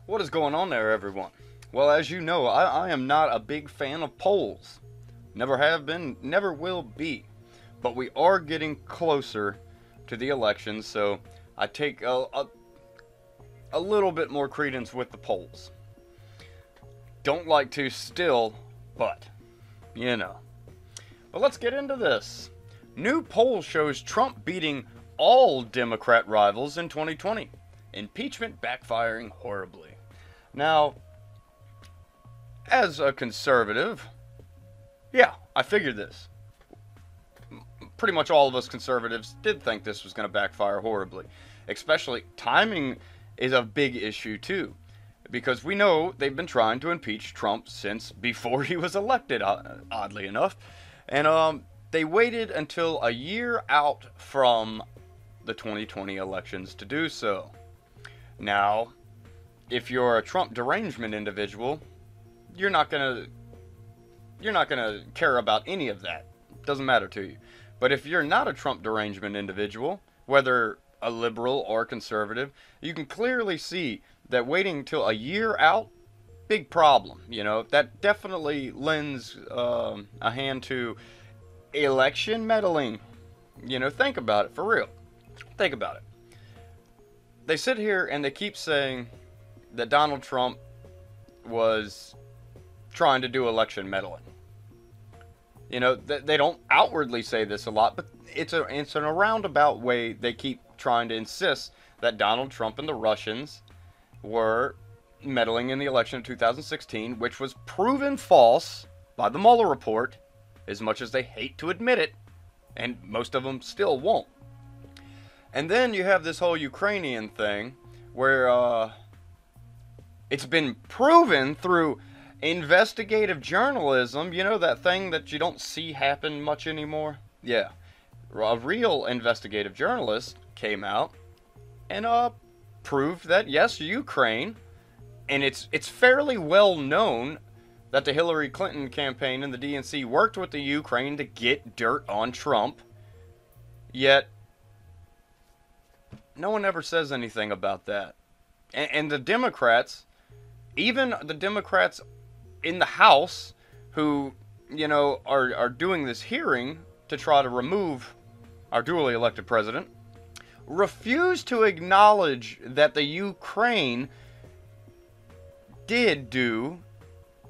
What is going on there, everyone? Well, as you know, I am not a big fan of polls. Never have been, never will be. But we are getting closer to the elections, so I take a little bit more credence with the polls. Don't like to still, but, you know. But let's get into this. New poll shows Trump beating all Democrat rivals in 2020. Impeachment backfiring horribly. Now, as a conservative, yeah, I figured this. Pretty much all of us conservatives did think this was going to backfire horribly. Especially, timing is a big issue too. Because we know they've been trying to impeach Trump since before he was elected, oddly enough. And they waited until a year out from the 2020 elections to do so. Now, if you're a Trump derangement individual, you're not gonna care about any of that. It doesn't matter to you. But if you're not a Trump derangement individual, whether a liberal or conservative, you can clearly see that waiting till a year out, big problem. You know, that definitely lends a hand to election meddling. You know, think about it, for real. Think about it. They sit here and they keep saying that Donald Trump was trying to do election meddling. You know, they don't outwardly say this a lot, but it's in a roundabout way they keep trying to insist that Donald Trump and the Russians were meddling in the election of 2016, which was proven false by the Mueller report, as much as they hate to admit it, and most of them still won't. And then you have this whole Ukrainian thing, where it's been proven through investigative journalism, you know, that thing that you don't see happen much anymore? Yeah. A real investigative journalist came out and proved that, yes, Ukraine, and it's fairly well known that the Hillary Clinton campaign and the DNC worked with the Ukraine to get dirt on Trump, yet no one ever says anything about that. And the Democrats, even the Democrats in the House who, you know, are doing this hearing to try to remove our duly elected president, refuse to acknowledge that the Ukraine did do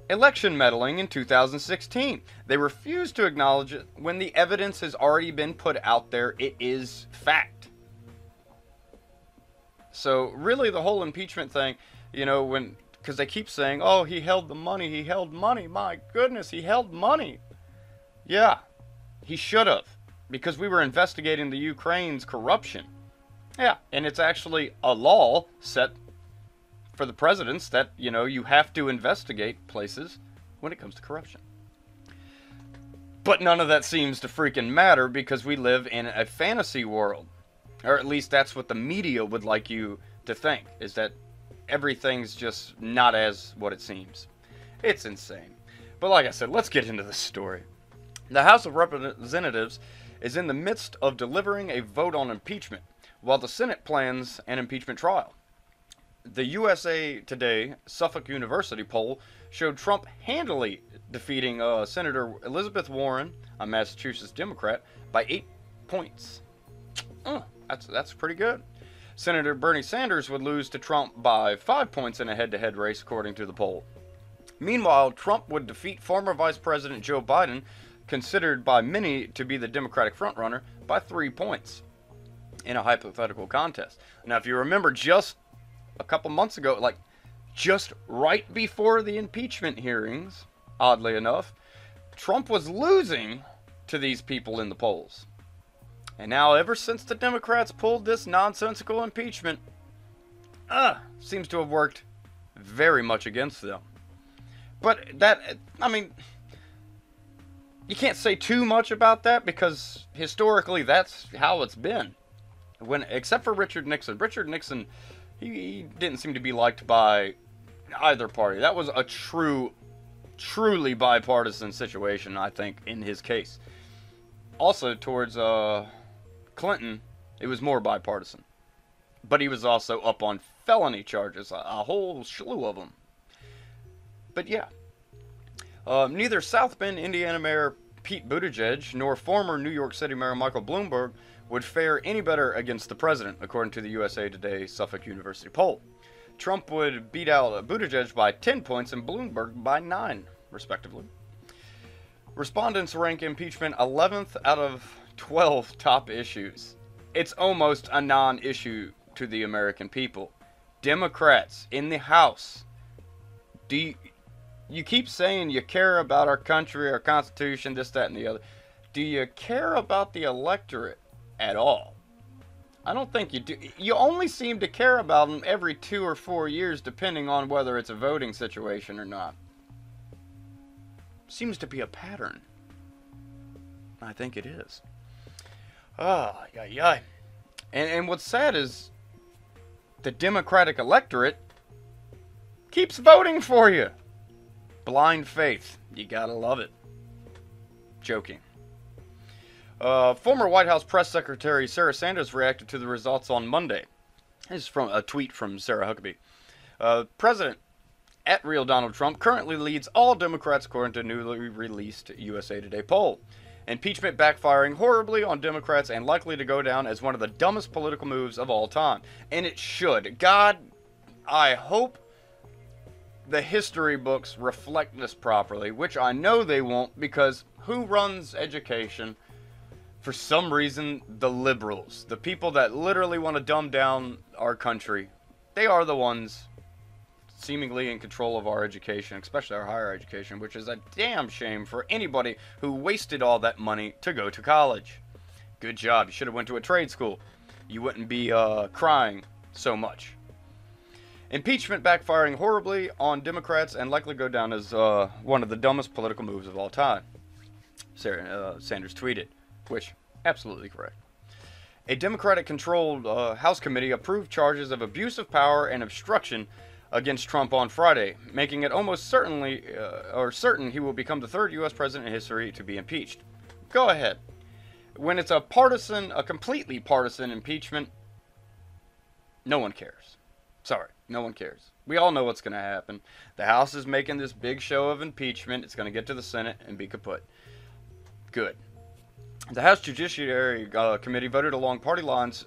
election meddling in 2016. They refuse to acknowledge it when the evidence has already been put out there. It is fact. So really the whole impeachment thing, you know, because they keep saying, oh, he held the money, he held money. My goodness, he held money. Yeah, he should have, because we were investigating the Ukraine's corruption. Yeah, and it's actually a law set for the presidents that, you know, you have to investigate places when it comes to corruption. But none of that seems to freaking matter because we live in a fantasy world. Or at least that's what the media would like you to think, is that everything's just not as what it seems. It's insane. But like I said, let's get into the story. The House of Representatives is in the midst of delivering a vote on impeachment, while the Senate plans an impeachment trial. The USA Today Suffolk University poll showed Trump handily defeating Senator Elizabeth Warren, a Massachusetts Democrat, by 8 points. That's pretty good. Senator Bernie Sanders would lose to Trump by 5 points in a head-to-head race, according to the poll. Meanwhile, Trump would defeat former Vice President Joe Biden, considered by many to be the Democratic frontrunner, by 3 points in a hypothetical contest. Now, if you remember, just a couple months ago, like just right before the impeachment hearings, oddly enough, Trump was losing to these people in the polls. And now, ever since the Democrats pulled this nonsensical impeachment, seems to have worked very much against them. But that, I mean, you can't say too much about that because historically that's how it's been. Except for Richard Nixon. Richard Nixon, he didn't seem to be liked by either party. That was a truly bipartisan situation, I think, in his case. Also, towards Clinton, it was more bipartisan. But he was also up on felony charges, a whole slew of them. But yeah, neither South Bend, Indiana Mayor Pete Buttigieg nor former New York City Mayor Michael Bloomberg would fare any better against the president, according to the USA Today Suffolk University poll. Trump would beat out Buttigieg by 10 points and Bloomberg by 9, respectively. Respondents rank impeachment 11th out of 12 top issues. It's almost a non-issue to the American people. Democrats in the House, you keep saying you care about our country, our Constitution, this, that, and the other. Do you care about the electorate at all? I don't think you do. You only seem to care about them every 2 or 4 years, depending on whether it's a voting situation or not. Seems to be a pattern. I think it is. And what's sad is the Democratic electorate keeps voting for you. Blind faith. You gotta love it. Joking. Former White House Press Secretary Sarah Sanders reacted to the results on Monday. This is from a tweet from Sarah Huckabee. President at Real Donald Trump currently leads all Democrats according to a newly released USA Today poll. Impeachment backfiring horribly on Democrats and likely to go down as one of the dumbest political moves of all time. And it should. God, I hope the history books reflect this properly, which I know they won't, because who runs education? For some reason, the liberals, the people that literally want to dumb down our country, they are the ones seemingly in control of our education, especially our higher education, which is a damn shame for anybody who wasted all that money to go to college. Good job. You should have went to a trade school. You wouldn't be crying so much. Impeachment backfiring horribly on Democrats and likely go down as one of the dumbest political moves of all time, Sanders tweeted, which, absolutely correct. A Democratic-controlled House committee approved charges of abuse of power and obstruction against Trump on Friday, making it almost certain he will become the third U.S. president in history to be impeached. Go ahead. When it's a completely partisan impeachment, no one cares. Sorry, no one cares. We all know what's going to happen. The House is making this big show of impeachment. It's going to get to the Senate and be kaput. Good. The House Judiciary Committee voted along party lines.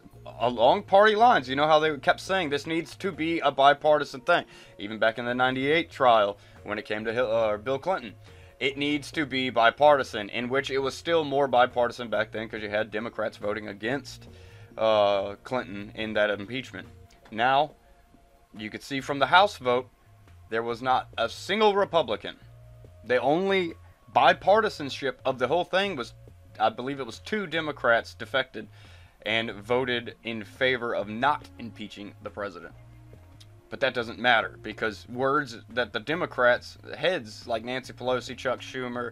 You know how they kept saying this needs to be a bipartisan thing. Even back in the 98 trial, when it came to Bill Clinton. It needs to be bipartisan, in which it was still more bipartisan back then because you had Democrats voting against Clinton in that impeachment. Now, you could see from the House vote, there was not a single Republican. The only bipartisanship of the whole thing was, I believe it was 2 Democrats defected and voted in favor of not impeaching the president. But that doesn't matter, because words that the Democrats, heads like Nancy Pelosi, Chuck Schumer,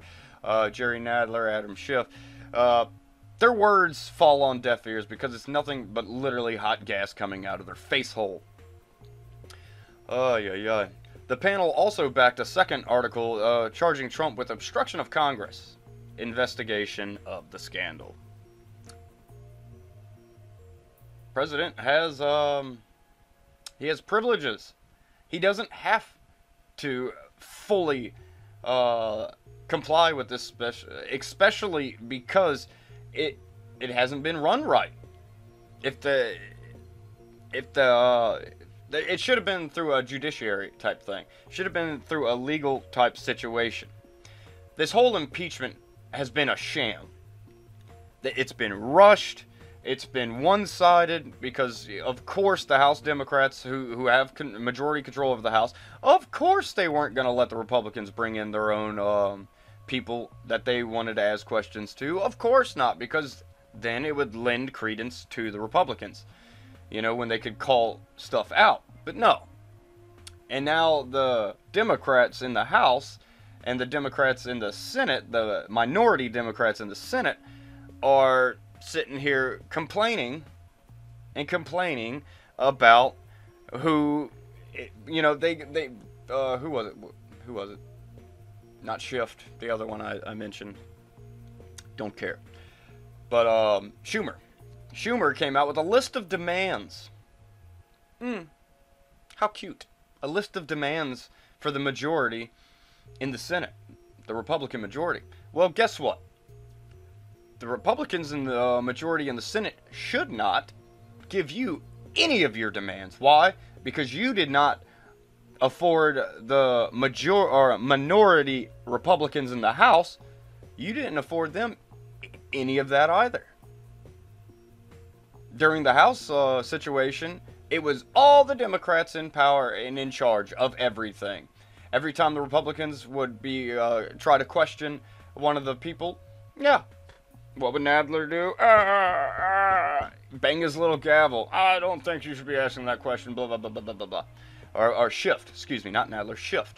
Jerry Nadler, Adam Schiff, their words fall on deaf ears because it's nothing but literally hot gas coming out of their face hole. The panel also backed a second article charging Trump with obstruction of Congress investigation of the scandal. President has he has privileges. He doesn't have to fully comply with this especially because it hasn't been run right. It should have been through a judiciary type thing. Should have been through a legal type situation. This whole impeachment has been a sham. It's been rushed. It's been one-sided because, of course, the House Democrats who have majority control of the House, of course they weren't going to let the Republicans bring in their own people that they wanted to ask questions to. Of course not, because then it would lend credence to the Republicans, you know, when they could call stuff out. But no. And now the Democrats in the House and the Democrats in the Senate, the minority Democrats in the Senate, are sitting here complaining about who, you know, who was it? Not Schiff, the other one I mentioned. Don't care. But Schumer came out with a list of demands. How cute. A list of demands for the majority in the Senate, the Republican majority. Well, guess what? The Republicans in the majority in the Senate should not give you any of your demands. Why? Because you did not afford the minority Republicans in the House. You didn't afford them any of that either. During the House situation, it was all the Democrats in power and in charge of everything. Every time the Republicans would be try to question one of the people, yeah, what would Nadler do? Bang his little gavel. I don't think you should be asking that question. Blah blah blah blah blah blah. Or Schiff, excuse me, not Nadler, Schiff.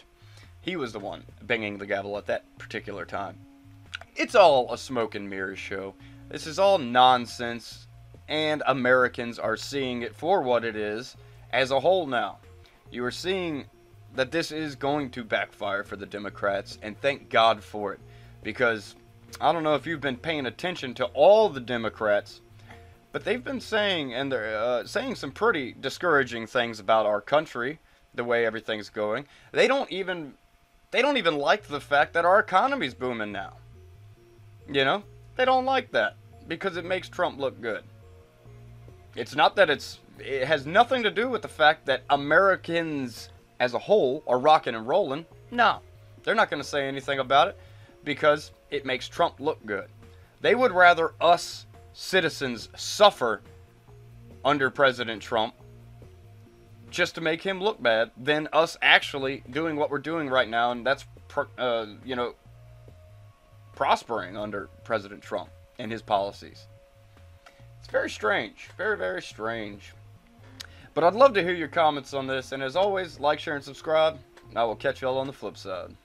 He was the one banging the gavel at that particular time. It's all a smoke and mirrors show. This is all nonsense, and Americans are seeing it for what it is as a whole now. You are seeing that this is going to backfire for the Democrats, and thank God for it. Because I don't know if you've been paying attention to all the Democrats, but they've been saying, and they're saying some pretty discouraging things about our country, the way everything's going. They don't even like the fact that our economy's booming now. You know, they don't like that because it makes Trump look good. It's not that it has nothing to do with the fact that Americans as a whole are rocking and rolling. No, they're not going to say anything about it because it makes Trump look good. They would rather us citizens suffer under President Trump just to make him look bad than us actually doing what we're doing right now, and that's prospering under President Trump and his policies. It's very strange. Very, very strange. But I'd love to hear your comments on this. And as always, like, share, and subscribe. And I will catch y'all on the flip side.